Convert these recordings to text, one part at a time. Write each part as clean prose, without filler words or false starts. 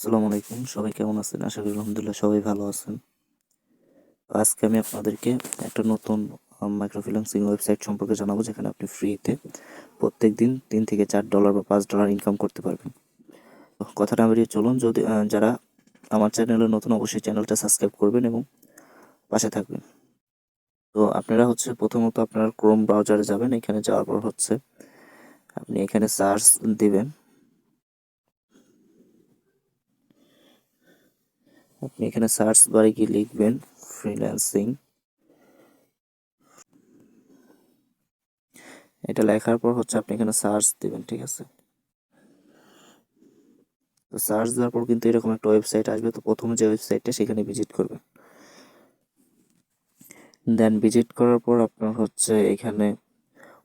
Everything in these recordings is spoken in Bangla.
আসসালামু আলাইকুম, সবাই কেমন আছেন? আশা করি আলহামদুলিল্লাহ সবাই ভালো আছেন। তো আজকে আমি আপনাদেরকে একটা নতুন মাইক্রো ফ্রিল্যান্সিং ওয়েবসাইট সম্পর্কে জানাবো, যেখানে আপনি ফ্রিতে প্রত্যেক দিন $3 থেকে $4 বা $5 ইনকাম করতে পারবেন। তো কথা না বেরিয়ে চলুন, যদি যারা আমার চ্যানেলে নতুন, অবশ্যই চ্যানেলটা সাবস্ক্রাইব করবেন এবং পাশে থাকবেন। তো আপনারা প্রথমত আপনারা ক্রোম ব্রাউজারে যাবেন। এখানে যাওয়ার পর আপনি এখানে সার্চ দিবেন। আপনি এখানে সার্চ বারে গিয়ে লিখবেন ফ্রিল্যান্সিং। এটা লেখার পর আপনি এখানে সার্চ দিবেন, ঠিক আছে? তো সার্চ দেওয়ার পর কিন্তু এরকম একটা ওয়েবসাইট আসবে। তো প্রথমে যে ওয়েবসাইটটা, সেখানে ভিজিট করবেন। দেন ভিজিট করার পর আপনার এখানে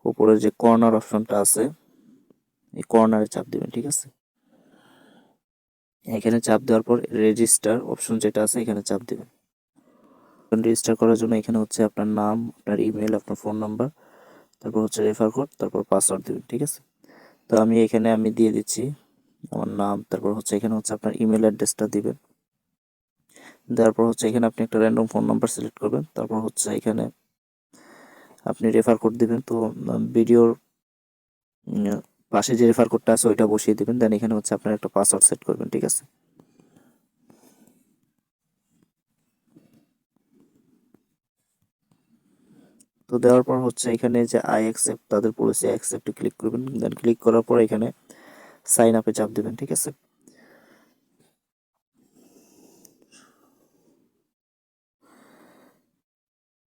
উপরের যে কর্নার অপশনটা আছে, এই কর্নারে চাপ দিবেন, ঠিক আছে? এখানে চাপ দেওয়ার পর রেজিস্টার অপশন যেটা আছে, এখানে চাপ দিবেন। রেজিস্টার করার জন্য এখানে আপনার নাম, আপনার ইমেল, আপনার ফোন নাম্বার, তারপর রেফার কোড, তারপর পাসওয়ার্ড দিবেন, ঠিক আছে? তো আমি দিয়ে দিচ্ছি আমার নাম, তারপর এখানে আপনার ইমেল অ্যাড্রেসটা দিবেন। দেওয়ার পর এখানে আপনি একটা র্যান্ডম ফোন নাম্বার সিলেক্ট করবেন। তারপর এখানে আপনি রেফার কোড দিবেন। তো ভিডিওর পাশে যে রেফার কোডটা আছে ওইটা বসিয়ে দিবেন। দেন এখানে আপনার একটা পাসওয়ার্ড সেট করবেন, ঠিক আছে? তো দেওয়ার পর এখানে যে আই অ্যাকসেপ্ট তাদের পলিসি, অ্যাকসেপ্টে ক্লিক করবেন। দেন ক্লিক করার পর এখানে সাইন আপে চাপ দিবেন, ঠিক আছে?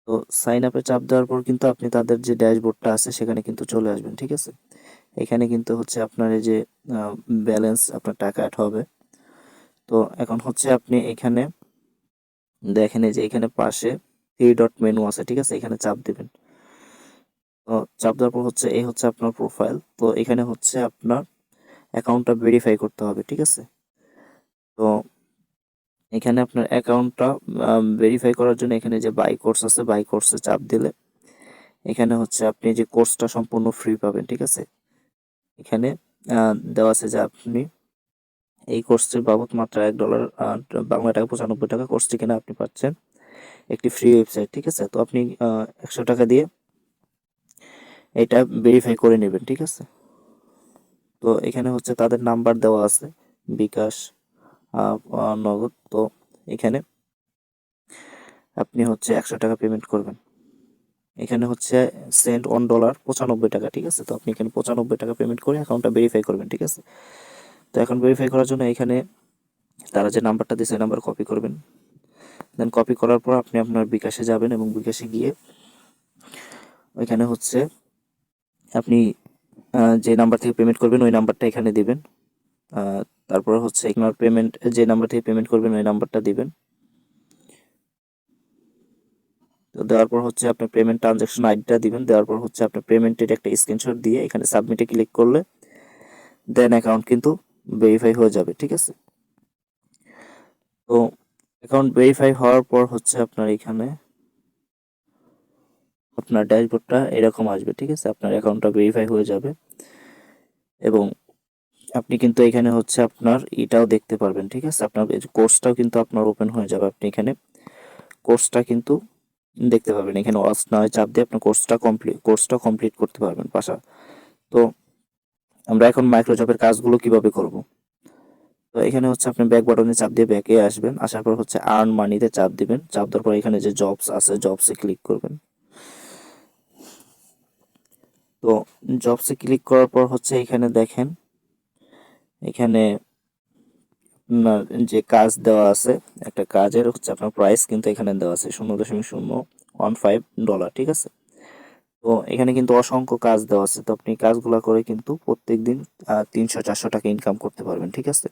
তো সাইন আপে চাপ দেওয়ার পর কিন্তু আপনি তাদের যে ড্যাশবোর্ডটা আছে সেখানে কিন্তু চলে আসবেন, ঠিক আছে? এখানে কিন্তু আপনার এই যে ব্যালেন্স, আপনার টাকা অ্যাড হবে। তো এখন আপনি এখানে দেখেন, এই যে এখানে পাশে থ্রি ডট মেনু আছে, ঠিক আছে? এখানে চাপ দিবেন। তো চাপ দেওয়ার পর এই আপনার প্রোফাইল। তো এখানে আপনার অ্যাকাউন্টটা ভেরিফাই করতে হবে, ঠিক আছে? তো এখানে আপনার অ্যাকাউন্টটা ভেরিফাই করার জন্য এখানে যে বাই কোর্স আছে, বাই কোর্সে চাপ দিলে এখানে আপনি যে কোর্সটা সম্পূর্ণ ফ্রি পাবেন, ঠিক আছে? এখানে দেওয়া আছে যে আপনি এই কোর্সটির বাবদ মাত্র $1, বাংলা টাকা 95 টাকা, কোর্সটি কিনা আপনি পাচ্ছেন একটি ফ্রি ওয়েবসাইট, ঠিক আছে? তো আপনি 100 টাকা দিয়ে এটা ভেরিফাই করে নেবেন, ঠিক আছে? তো এখানে তাদের নাম্বার দেওয়া আছে, বিকাশ, নগদ। তো এখানে আপনি 100 টাকা পেমেন্ট করবেন। এখানে সেন্ড $1 95 টাকা, ঠিক আছে? তো আপনি এখানে 95 টাকা পেমেন্ট করে অ্যাকাউন্টটা ভেরিফাই করবেন, ঠিক আছে? তো এখন ভেরিফাই করার জন্য এখানে তারা যে নাম্বারটা দিয়েছে এই নাম্বার কপি করবেন। দেন কপি করার পর আপনি আপনার বিকাশে যাবেন এবং বিকাশে গিয়ে ওইখানে আপনি যে নাম্বার থেকে পেমেন্ট করবেন ওই নাম্বারটা এখানে দিবেন। তারপর আপনার পেমেন্ট, যে নাম্বার থেকে পেমেন্ট করবেন ওই নাম্বারটা দিবেন। তো দেওয়ার পর আপনার পেমেন্ট ট্রানজাকশন আইডিটা দিবেন। দেওয়ার পর আপনার পেমেন্টের একটা স্ক্রিনশট দিয়ে এখানে সাবমিটে ক্লিক করলে দেন অ্যাকাউন্ট কিন্তু ভেরিফাই হয়ে যাবে, ঠিক আছে? তো অ্যাকাউন্ট ভেরিফাই হওয়ার পর আপনার এখানে আপনার ড্যাশবোর্ডটা এরকম আসবে, ঠিক আছে? আপনার অ্যাকাউন্টটা ভেরিফাই হয়ে যাবে এবং আপনি কিন্তু এখানে আপনার এটাও দেখতে পারবেন, ঠিক আছে? আপনার কোর্সটাও কিন্তু আপনার ওপেন হয়ে যাবে। আপনি এখানে কোর্সটা কিন্তু দেখতে পাবেন। এখানে ওয়াচ নাও চাপ দিয়ে আপনার কোর্সটা কমপ্লিট করতে পারবেন তো আমরা এখন মাইক্রোজবের কাজগুলো কিভাবে করব? তো এখানে আপনি ব্যাক বাটনে চাপ দিয়ে ব্যাকে আসবেন। আসার পর আর্ন মানিতে চাপ দিবেন। চাপ দেওয়ার পর এখানে যে জবস আছে, জবসে ক্লিক করবেন। তো জবসে ক্লিক করার পর এখানে দেখেন, এখানে আপনার যে কাজ দেওয়া আছে, একটা কাজের আপনার প্রাইস কিন্তু এখানে দেওয়া আছে $0.015, ঠিক আছে? তো এখানে কিন্তু অসংখ্য কাজ দেওয়া আছে। তো আপনি কাজগুলা করে কিন্তু প্রত্যেকদিন 300-400 টাকা ইনকাম করতে পারবেন, ঠিক আছে?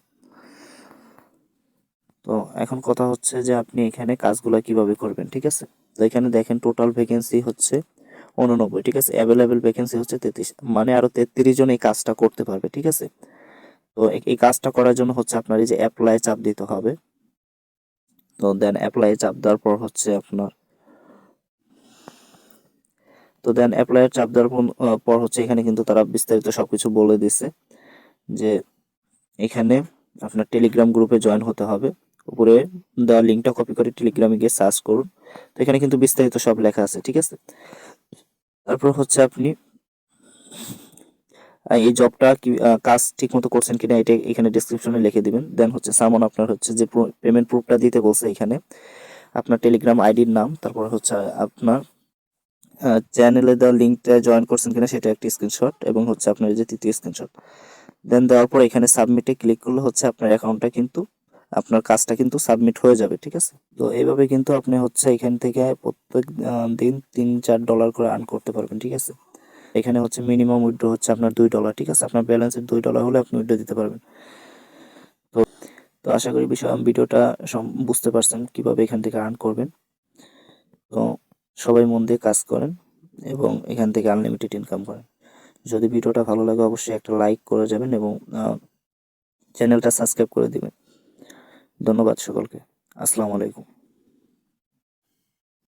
তো এখন কথা যে আপনি এখানে কাজগুলা কিভাবে করবেন, ঠিক আছে? তো এখানে দেখেন টোটাল ভ্যাকেন্সি 89, ঠিক আছে? অ্যাভেলেবেল ভ্যাকেন্সি 33, মানে আরো 33 জন এই কাজটা করতে পারবে, ঠিক আছে? তো এই কাজটা করার জন্য আপনার এই যে অ্যাপ্লাই চাপ দিতে হবে। তো দেন অ্যাপ্লাই চাপ দেওয়ার পর আপনার তো দেন অ্যাপ্লাই চাপ দেওয়ার পর এখানে কিন্তু তারা বিস্তারিত সবকিছু বলে দিছে যে এখানে আপনার টেলিগ্রাম গ্রুপে জয়েন হতে হবে। উপরে দেওয়া লিঙ্কটা কপি করে টেলিগ্রামে গিয়ে সার্চ করুন। তো এখানে কিন্তু বিস্তারিত সব লেখা আছে, ঠিক আছে? তারপর হচ্ছে আপনি এই জবটা কি কাজ ঠিক মতো করছেন কিনা এটা এখানে ডেসক্রিপশনে লিখে দিবেন। দেন হচ্ছে সামন আপনার হচ্ছে যে পেমেন্ট প্রুফটা দিতে বলছে এখানে আপনার টেলিগ্রাম আইডির নাম, তারপর হচ্ছে আপনার চ্যানেলে দেওয়া লিঙ্কটা জয়েন করছেন কিনা সেটা একটি স্ক্রিনশট, এবং হচ্ছে আপনার এই যে তৃতীয় স্ক্রিনশট। দেন দেওয়ার পর এখানে সাবমিটে ক্লিক করলে হচ্ছে আপনার অ্যাকাউন্টটা কিন্তু আপনার কাজটা কিন্তু সাবমিট হয়ে যাবে, ঠিক আছে? তো এইভাবে কিন্তু আপনি হচ্ছে এখান থেকে প্রত্যেক দিন $3-4 করে আর্ন করতে পারবেন, ঠিক আছে? এখানে হচ্ছে মিনিমাম উইথড্র হচ্ছে আপনার $2, ঠিক আছে? আপনার ব্যালেন্সের $2 হলে আপনি উইথড্র দিতে পারবেন। তো তো আশা করি ভিডিওটা বুঝতে পারছেন কিভাবে এখান থেকে আর্ন করবেন। তো সবাই মন দিয়ে কাজ করেন এবং এখান থেকে আনলিমিটেড ইনকাম করেন। যদি ভিডিওটা ভালো লাগে অবশ্যই একটা লাইক করে যাবেন এবং চ্যানেলটা সাবস্ক্রাইব করে দিবেন। ধন্যবাদ সকলকে। আসসালামু আলাইকুম।